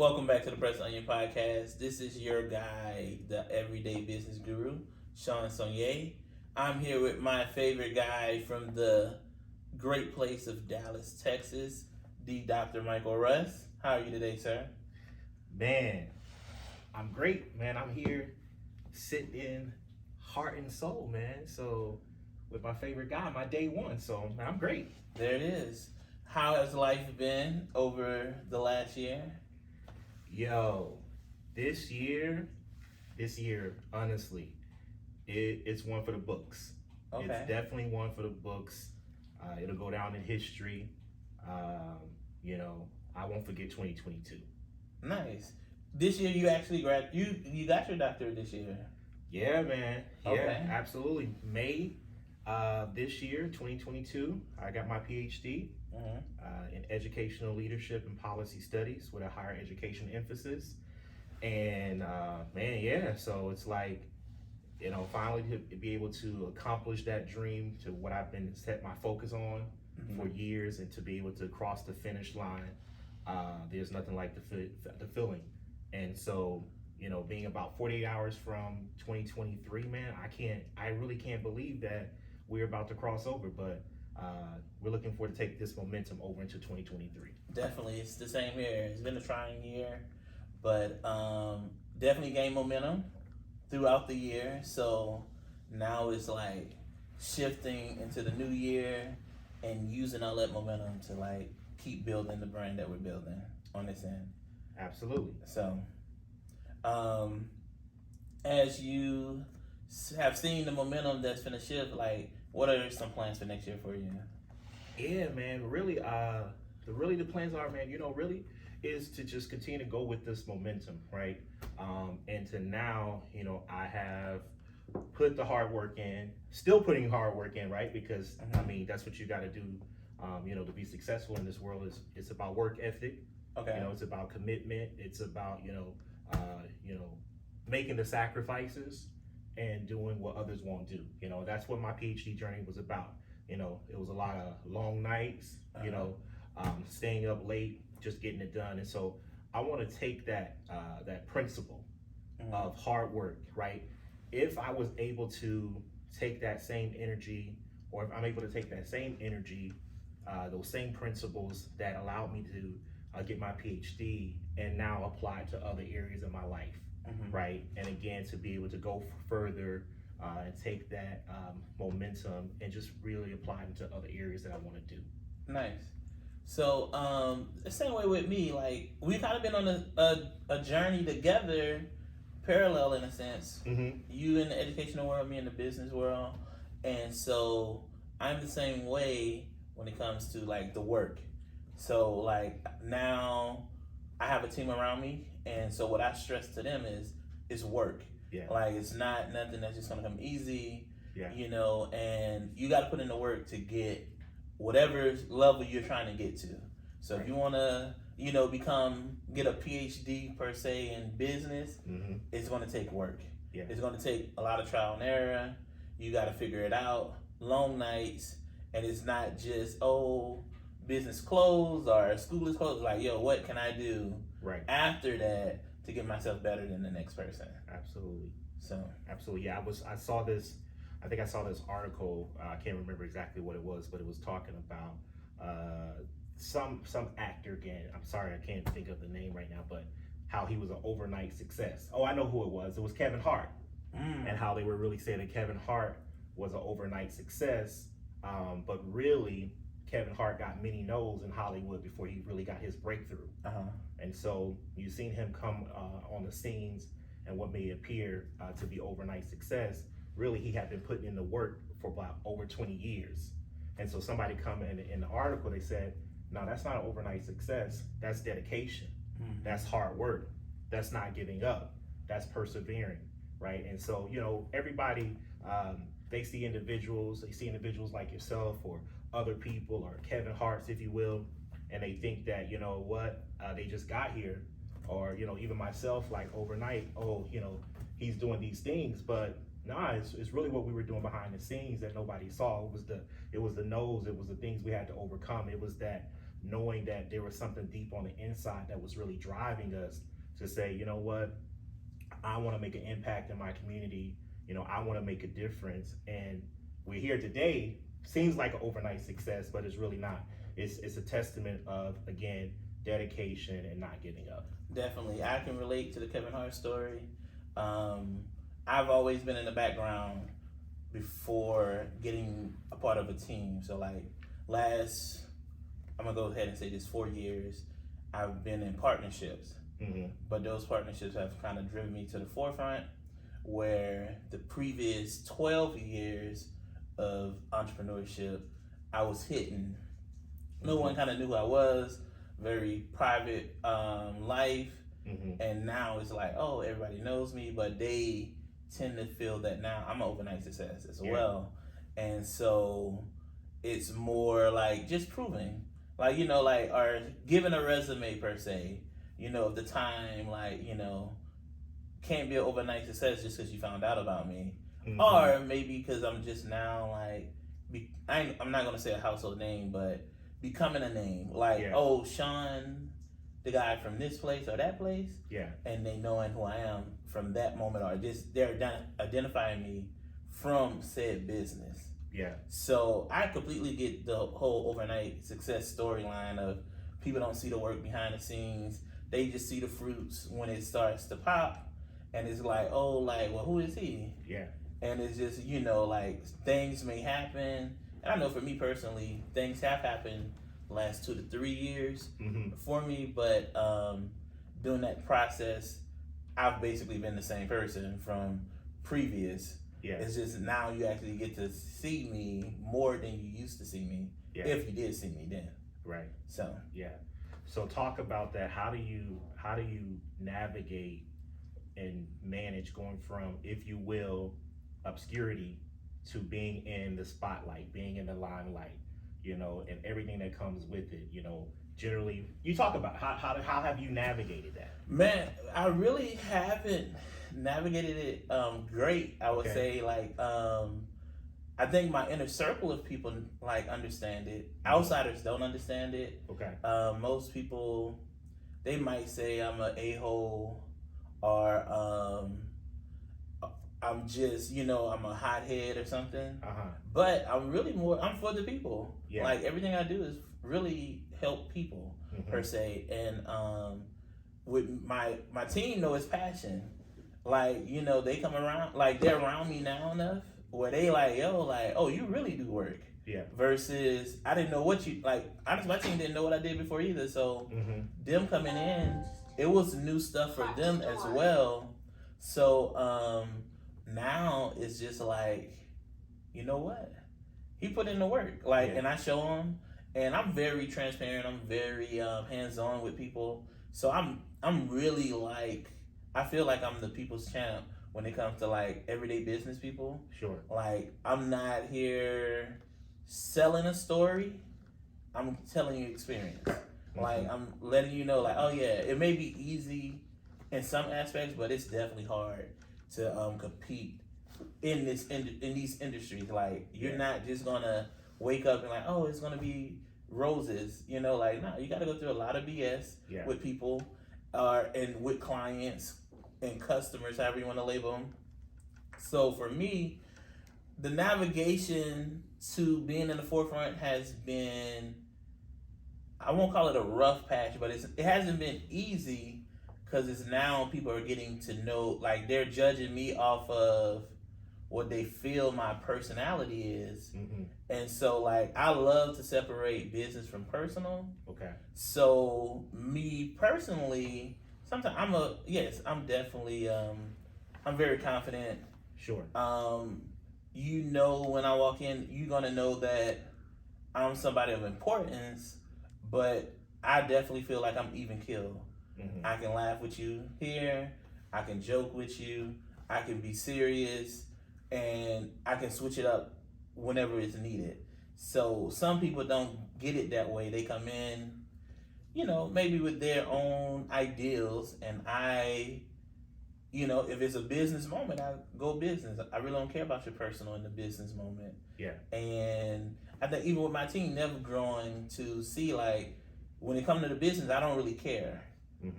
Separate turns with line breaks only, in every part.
Welcome back to the Press Onion Podcast. This is your guy, the everyday business guru, Sean Sonnier. I'm here with my favorite guy from the great place of Dallas, Texas, the Dr. Michael Russ. How are you today, sir?
Man, I'm great, man. I'm here sitting in heart and soul, man. So, with my favorite guy, my day one. So, man, I'm great.
There it is. How has life been over the last year?
Yo, this year, honestly, it's one for the books.
Okay.
It's definitely one for the books. It'll go down in history. I won't forget 2022.
Nice. This year you actually you got your doctorate this year.
Yeah, man. Yeah,
Okay.
absolutely. May this year, 2022, I got my PhD in educational leadership and policy studies with a higher education emphasis. And man, yeah, so it's like, finally to be able to accomplish that dream to what I've been set my focus on for years, and to be able to cross the finish line. There's nothing like the feeling. And so, being about 48 hours from 2023, man, I really can't believe that we're about to cross over, but we're looking forward to take this momentum over into 2023.
Definitely, it's the same here. It's been a trying year, but definitely gained momentum throughout the year. So now it's like shifting into the new year and using all that momentum to like keep building the brand that we're building on this end.
Absolutely.
So, as you have seen the momentum that's gonna shift, like, what are some plans for next year for you?
Yeah, man. Really, the plans are, man. Really, is to just continue to go with this momentum, right? And to now, I have put the hard work in, still putting hard work in, right? Because I mean, that's what you got to do. To be successful in this world it's about work ethic.
Okay.
It's about commitment. It's about making the sacrifices and doing what others won't do. That's what my PhD journey was about. It was a lot of long nights. Staying up late, just getting it done. And so I want to take that principle of hard work, right? If I was able to take that same energy, or if I'm able to take that same energy, those same principles that allowed me to get my PhD, and now apply it to other areas of my life, right? And again, to be able to go further and take that momentum and just really apply it to other areas that I want to do.
Nice. So, the same way with me, like, we've kind of been on a journey together, parallel in a sense. You in the educational world, me in the business world. And so I'm the same way when it comes to like the work. So like now I have a team around me, and so what I stress to them is work.
Yeah.
Like, it's not nothing that's just gonna come easy.
Yeah.
And you got to put in the work to get whatever level you're trying to get to. So if you want to, get a PhD per se in business, it's going to take work.
Yeah.
It's going to take a lot of trial and error. You got to figure it out. Long nights, and it's not just business closed or school is closed. Like, what can I do after that to get myself better than the next person?
Absolutely.
So
absolutely, yeah. I saw this article. I can't remember exactly what it was, but it was talking about some actor. Again, I'm sorry, I can't think of the name right now, but how he was an overnight success. Oh, I know who it was. It was Kevin Hart, and how they were really saying that Kevin Hart was an overnight success, but really Kevin Hart got many no's in Hollywood before he really got his breakthrough. And so you've seen him come on the scenes, and what may appear to be overnight success, really he had been putting in the work for about over 20 years. And so somebody come in the article, they said, no, that's not an overnight success. That's dedication. That's hard work. That's not giving up. That's persevering, right? And so, everybody, they see individuals like yourself or other people or Kevin Hart's, if you will, and they think that, they just got here, or, even myself, like overnight, he's doing these things, but nah, it's really what we were doing behind the scenes that nobody saw. It was the no's, it was the things we had to overcome. It was that knowing that there was something deep on the inside that was really driving us to say, you know what, I want to make an impact in my community. You know, I want to make a difference. And we're here today. Seems like an overnight success, but it's really not. It's a testament of, again, dedication and not giving up.
Definitely. I can relate to the Kevin Hart story. I've always been in the background before getting a part of a team. So like I'm gonna go ahead and say this 4 years, I've been in partnerships. But those partnerships have kind of driven me to the forefront, where the previous 12 years of entrepreneurship, I was hidden. No one kind of knew who I was, very private life. And now it's like, oh, everybody knows me, but they tend to feel that now I'm an overnight success as well. And so it's more like just proving, like, you know, like, or giving a resume per se, you know, of the time, like, you know, can't be an overnight success just because you found out about me. Or maybe because I'm just now like, I'm not going to say a household name, but becoming a name. Like, oh, Sean, the guy from this place or that place. And they knowing who I am from that moment, or just they're identifying me from said business. So I completely get the whole overnight success storyline of people don't see the work behind the scenes. They just see the fruits when it starts to pop. And it's like, oh, like, well, who is he? And it's just, you know, like, things may happen. And I know for me personally, things have happened the last 2 to 3 years for me. But during that process, I've basically been the same person from previous. It's just now you actually get to see me more than you used to see me, if you did see me then. So
So talk about that. How do you navigate and manage going from, if you will, obscurity to being in the spotlight, being in the limelight, you know, and everything that comes with it, you know? Generally, you talk about how have you navigated that?
Man, I really haven't navigated it great. I would say, like, I think my inner circle of people like understand it. Outsiders don't understand it. Most people, they might say I'm an a-hole, or I'm just, you know, I'm a hothead or something. But I'm really I'm for the people. Like, everything I do is really help people per se. And with my team know it's passion. Like, you know, they come around, like, they're around me now enough where they like, yo, like, oh, you really do work. Versus I didn't know what you like. Honestly, my team didn't know what I did before either. So them coming in, it was new stuff for them as well. So now it's just like, you know what? He put in the work. Like, and I show him, and I'm very transparent. I'm very hands-on with people. So I'm really like, I feel like I'm the people's champ when it comes to like everyday business people. Like, I'm not here selling a story. I'm telling you experience. Like, I'm letting you know, like, oh yeah, it may be easy in some aspects, but it's definitely hard to compete in these industries. Like, you're not just gonna wake up and like, oh, it's gonna be roses, you know, like, no, you gotta go through a lot of BS with people, and with clients and customers, however you want to label them. So for me, the navigation to being in the forefront has been, I won't call it a rough patch, but it hasn't been easy, because it's now people are getting to know, like, they're judging me off of what they feel my personality is. And so, like, I love to separate business from personal. So me personally, sometimes I'm definitely, I'm very confident. You know, when I walk in, you're gonna know that I'm somebody of importance, but I definitely feel like I'm even keel. I can laugh with you here, I can joke with you, I can be serious, and I can switch it up whenever it's needed. So some people don't get it that way. They come in, you know, maybe with their own ideals, and I, you know, if it's a business moment, I go business. I really don't care about your personal in the business moment. And I think even with my team, never growing to see, like, when it comes to the business, I don't really care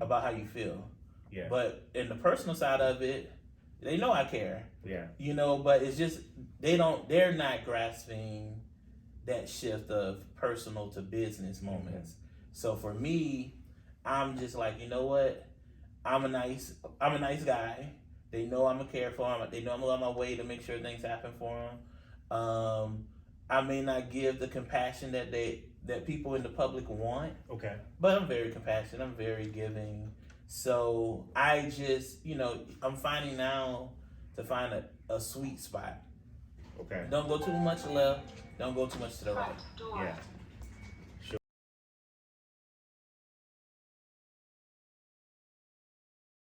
about how you feel.
Yeah.
But in the personal side of it, they know I care.
Yeah.
You know, but it's just they're not grasping that shift of personal to business moments. So for me, I'm just like, you know what? I'm a nice guy. They know I'm a care for them. They know I'm on my way to make sure things happen for them. I may not give the compassion that people in the public want.
Okay.
But I'm very compassionate. I'm very giving. So I just, I'm finding now to find a sweet spot.
Okay.
Don't go too much left. Don't go too much to the right.
Yeah.